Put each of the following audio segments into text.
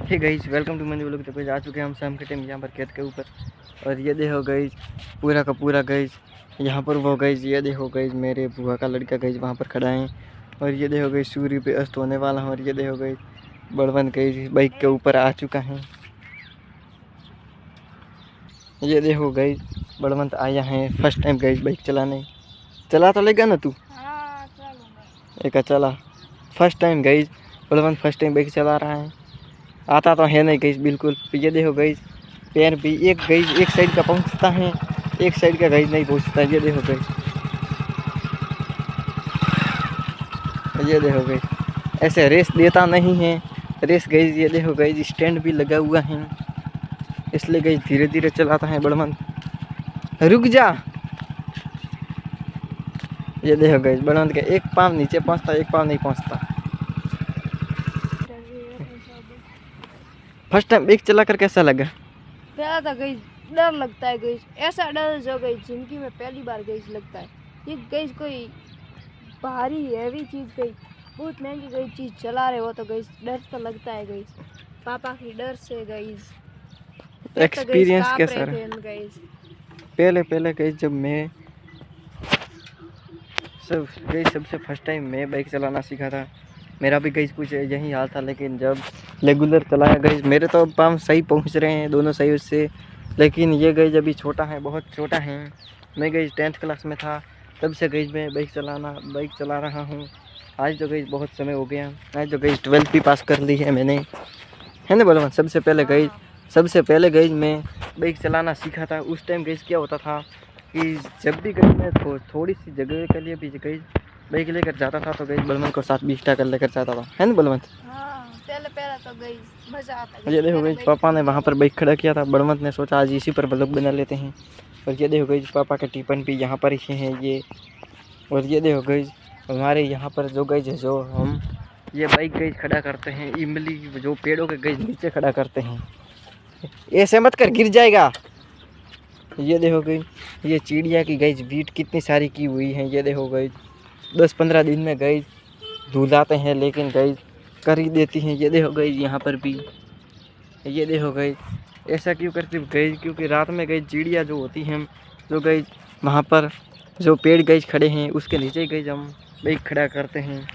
Hey guys, welcome to Manju लोग। तो guys आ चुके हैं हम शाम के टाइम यहाँ पर खेत के ऊपर। और ये देखो गाइस, पूरा का पूरा गाइस यहाँ पर वो गाइस, ये देखो गाइस मेरे बुआ का लड़का गाइस वहाँ पर खड़ा है। और ये देखो गाइस सूर्य पे अस्त होने वाला है। और ये देखो गाइस बड़वन गाइस बाइक के ऊपर आ चुका है। ये देखो गाइस बड़वंत आया है फर्स्ट टाइम गाइस बाइक चलाने। चला तो लेगा ना तू? हाँ, चलूंगा। एक चला first time guys, Badwant first time bike चला रहा है। आता तो है नहीं गईस बिल्कुल। ये देखो गईस पैर भी एक गईस एक साइड का पहुंचता है, एक साइड का गईस नहीं पहुंचता। ये देखो गईस, ये देखो गईस ऐसे रेस देता नहीं है रेस गईस। ये देखो गईस स्टैंड भी लगा हुआ है, इसलिए गईस धीरे धीरे चलाता है बड़वंत। रुक जा। ये देखो गईस बड़वंत का एक पाँव नीचे पहुंचता, एक पाँव नहीं पहुंचता। फर्स्ट टाइम बाइक चला कर कैसा लगा? पहला तो गई डर लगता है, गई ऐसा डर जो गई जिंदगी में पहली बार गई लगता है। ये गई कोई भारी हैवी चीज गई, बहुत महंगी गई चीज चला रहे हो तो गई डर तो लगता है। गई पापा की डर से गई एक्सपीरियंस कैसा रहा? पहले गई जब मैं सबसे फर्स्ट टाइम मैं बाइक चलाना सीखा था, मेरा भी गई कुछ यही हाल था। लेकिन जब रेगुलर चलाया गई मेरे तो पाँव सही पहुंच रहे हैं दोनों सही उससे। लेकिन ये गई अभी छोटा है, बहुत छोटा है। मैं गई 10th क्लास में था, तब से गई मैं बाइक चला रहा हूँ। आज तो गई बहुत समय हो गया। आज तो गई 12th भी पास कर ली है मैंने, है ना बलवन? सबसे पहले गई मैं बाइक चलाना सीखा था। उस टाइम गई क्या होता था कि जब भी गई मैं थोड़ी सी जगह के लिए भी गई बाइक लेकर जाता था तो गई बलवंत को साथ 20 टाकर लेकर जाता था, है ना बलवंत? पहले तो गई मजा आता। ये देखो गई पापा ने वहाँ पर बाइक खड़ा किया था। बलवंत ने सोचा आज इसी पर ब्लॉग बना लेते हैं। और ये देखो गई पापा के टिफिन भी यहाँ पर ही हैं ये। और ये देखो गई हमारे यहाँ पर जो गई जो हम ये बाइक गई खड़ा करते हैं इमली जो पेड़ों के गई नीचे खड़ा करते हैं। ऐसे मत कर, गिर जाएगा। ये देखो गई ये चिड़िया की गई बीट कितनी सारी की हुई है। ये देखो गई 10-15 दिन में गई धुल जाते हैं, लेकिन गई कर ही देती हैं। ये देखो गई यहाँ पर भी, ये देखो गई ऐसा क्यों करती गई? क्योंकि रात में गई चिड़िया जो होती हैं जो गई वहाँ पर जो पेड़ गई खड़े हैं उसके नीचे गई हम बाइक खड़ा करते हैं।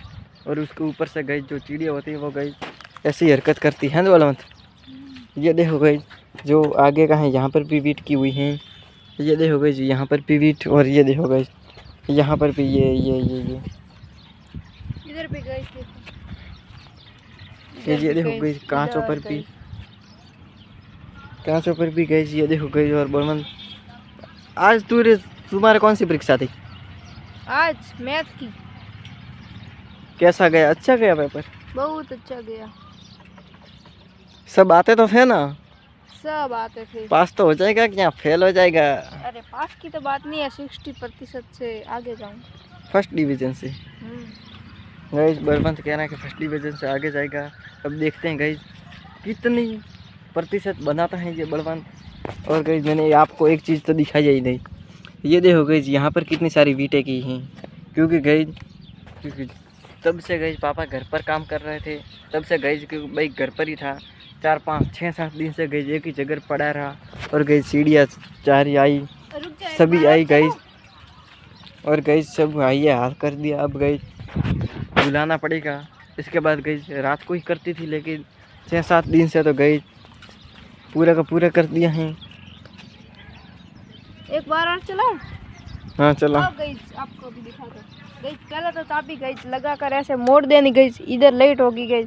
और उसके ऊपर से गई जो चिड़िया होती है वो गई ऐसी हरकत करती है ना बलवंत? ये देखो गई जो आगे का है यहाँ पर भी बीट की हुई हैं। ये देखो गई जी यहाँ पर भी बीट। और ये देखो गई यहाँ पर भी ये इधर भी गई ये देखो गई कांचों पर भी गई। ये देखो गई। और बलवंत आज तुम्हारे कौन सी परीक्षा थी? आज मैथ की। कैसा गया? अच्छा गया पेपर? बहुत अच्छा गया। सब आते तो थे ना? सब आते थे। पास तो हो जाएगा क्या फेल हो जाएगा? अरे पास की तो बात नहीं है, 60% से आगे जाऊंगा। फर्स्ट डिवीजन से गाइस बलवंत कह रहा है कि फर्स्ट डिवीजन से आगे जाएगा। अब देखते हैं गाइस कितनी प्रतिशत बनाता है ये बलवंत। और गाइस मैंने आपको एक चीज़ तो दिखाई ही नहीं। ये देखो गाइस यहाँ पर कितनी सारी वीटें की हैं। क्योंकि तब से गाइस पापा घर पर काम कर रहे थे, तब से गाइस बाइक घर पर ही था। 4-5-6-7 दिन से गई एक ही जगह पड़ा रहा। और गई सीढ़ियाँ चारी आई, सभी आई गई। और गई सब आई हाथ कर दिया। अब गई बुलाना पड़ेगा। इसके बाद गई रात को ही करती थी, लेकिन 6-7 दिन से तो गई पूरा का पूरा कर दिया है। एक बार और चलाओ? हाँ चला। गई आपको भी दिखा दो। गई पहले तो चाबी गई लगा कर ऐसे मोड़ देनी गई, इधर लेट होगी गई,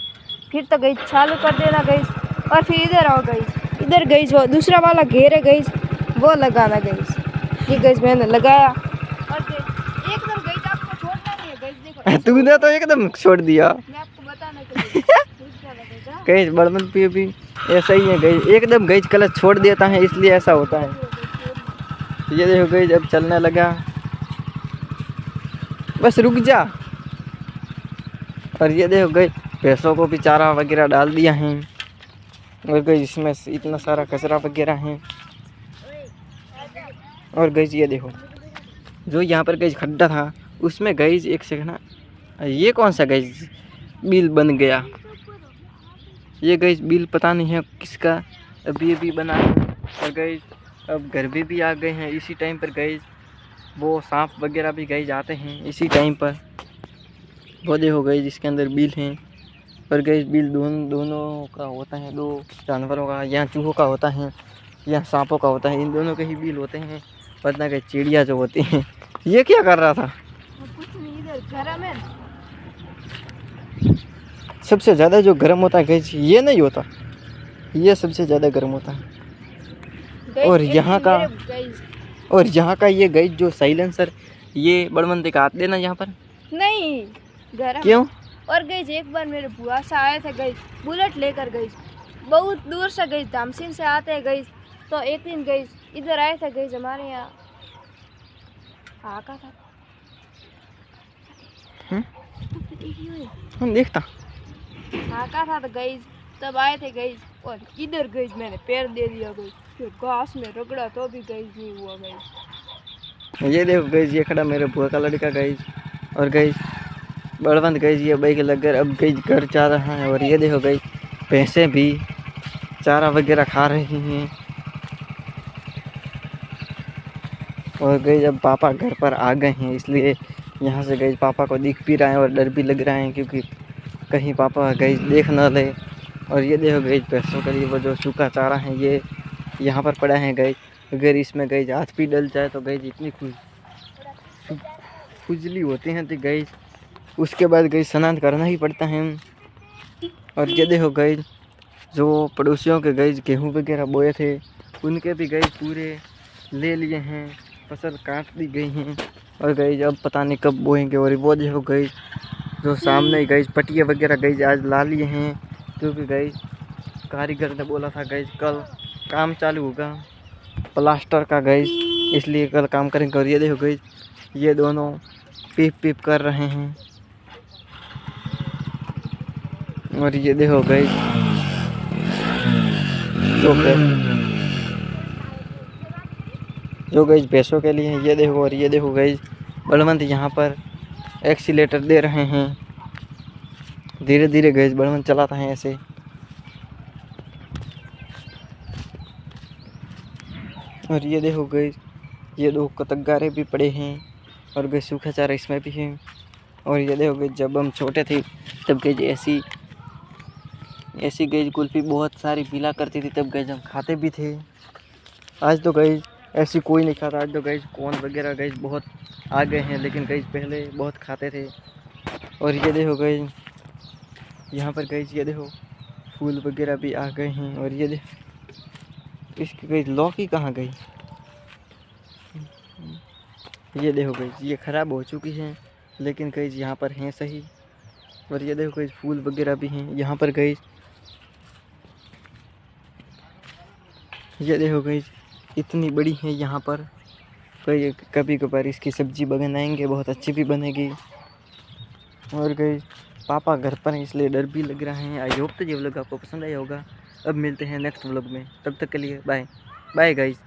फिर तो गई चालू कर देना गई, और फिर इधर आओ गई, इधर गई जो दूसरा वाला घेरे गई वो लगाना गई। ये गई मैंने लगाया और एकदम गई आपको छोड़ना नहीं है गई। देखो तुमने तो एकदम छोड़ दिया। मैं आपको बताने के लिए गई बड़मन पे भी ऐसा ही है। गई एकदम गई क्लच छोड़ देता है, इसलिए ऐसा होता है। ये देखो गई जब चलने लगा, बस रुक जा। और ये देखो गई भैंसों को भी चारा वगैरह डाल दिया है। और गई इसमें इतना सारा कचरा वगैरह है। और गई ये देखो जो यहाँ पर गई खड्डा था उसमें गई एक सेकंड, ये कौन सा गई बिल बन गया? ये गई बिल पता नहीं है किसका, अभी बना है। और गई अब घर भी आ गए हैं इसी टाइम पर गई। वो सांप वगैरह भी गई जाते हैं इसी टाइम पर। पौधे हो गए जिसके अंदर बिल हैं। और गई बिल दोनों का होता है, दो जानवरों का, या चूहों का होता है या सांपों का होता है। इन दोनों के ही बिल होते हैं। वरना के चिड़िया जो होती हैं। ये क्या कर रहा था? कुछ नहीं, इधर गरम है। सबसे ज़्यादा जो गर्म होता है गैस ये नहीं होता, ये सबसे ज़्यादा गर्म होता है। और यहाँ का ये गैस जो साइलेंसर, ये बड़मंदे का हाथ देना यहाँ पर नहीं गरम। क्यों? और गई एक बार मेरे बुआ से आए थे, गई बुलेट लेकर गई, बहुत दूर से गई, धामसिन से आते गई। तो एक दिन गई इधर आए थे, गई हमारे यहाँ आका था। हम देखता आका था तो गई, तब आए थे गई। और इधर गई मैंने पैर दे दिया, गई फिर घास में रगड़ा तो भी गई नहीं हुआ। गई ये देखो गई, ये खड़ा मेरे बुआ का लड़का गई। और गई बड़वंत गई, ये बाइक लग कर अब गई घर जा रहा है। और ये देखो गई भैंसें भी चारा वगैरह खा रही हैं। और गई अब पापा घर पर आ गए हैं, इसलिए यहाँ से गई पापा को दिख भी रहा है और डर भी लग रहा है, क्योंकि कहीं पापा गई देख न ले। और ये देखो गई भैंसों के लिए वो जो सूखा चारा है ये यहाँ पर पड़ा है। गई अगर इसमें गई हाथ भी डल जाए तो गई इतनी खुजली होती हैं तो गई उसके बाद गई स्नान करना ही पड़ता है। और ये देखो गई जो पड़ोसियों के गई गेहूँ वगैरह बोए थे उनके भी गई पूरे ले लिए हैं, फसल काट दी गई हैं। और गई अब पता नहीं कब बोएंगे। और वो देखो गई जो सामने गई पटिया वगैरह गई आज ला लिए हैं, क्योंकि गई कारीगर ने बोला था गई कल काम चालू होगा प्लास्टर का गई, इसलिए कल काम करेंगे। और ये देखो गई ये दोनों पीप कर रहे हैं। और ये देखो गई जो गई भैंसों के लिए ये देखो। और ये देखो गई बलवंत यहाँ पर एक्सीलेटर दे रहे हैं, धीरे धीरे गई बलवंत चलाता है ऐसे। और ये देखो गई ये दो कतग्गारे भी पड़े हैं और गई सूखा चारा इसमें भी है। और ये देखो गई जब हम छोटे थे तब गई ऐसी गई कुल्फी बहुत सारी पीला करती थी, तब गई हम खाते भी थे। आज तो गई ऐसी कोई नहीं खाता, आज तो गई कौन वगैरह गई बहुत आ गए हैं, लेकिन गई पहले बहुत खाते थे। और ये देखो गई यहाँ पर गई ये देखो फूल वगैरह भी आ गए हैं। और ये देखो इसकी गई लौकी कहाँ गई, ये देखो गई ये ख़राब हो चुकी है, लेकिन गई यहाँ पर हैं सही। और ये देखो गई फूल वगैरह भी हैं यहाँ पर गई। ये देखो गई इतनी बड़ी है यहाँ पर, तो कभी कभार इसकी सब्जी बनाएंगे, बहुत अच्छी भी बनेगी। और गई पापा घर पर हैं इसलिए डर भी लग रहा है। आई होप तो ये व्लॉग आपको पसंद आया होगा। अब मिलते हैं नेक्स्ट व्लॉग में, तब तक के लिए बाय बाय गाइस।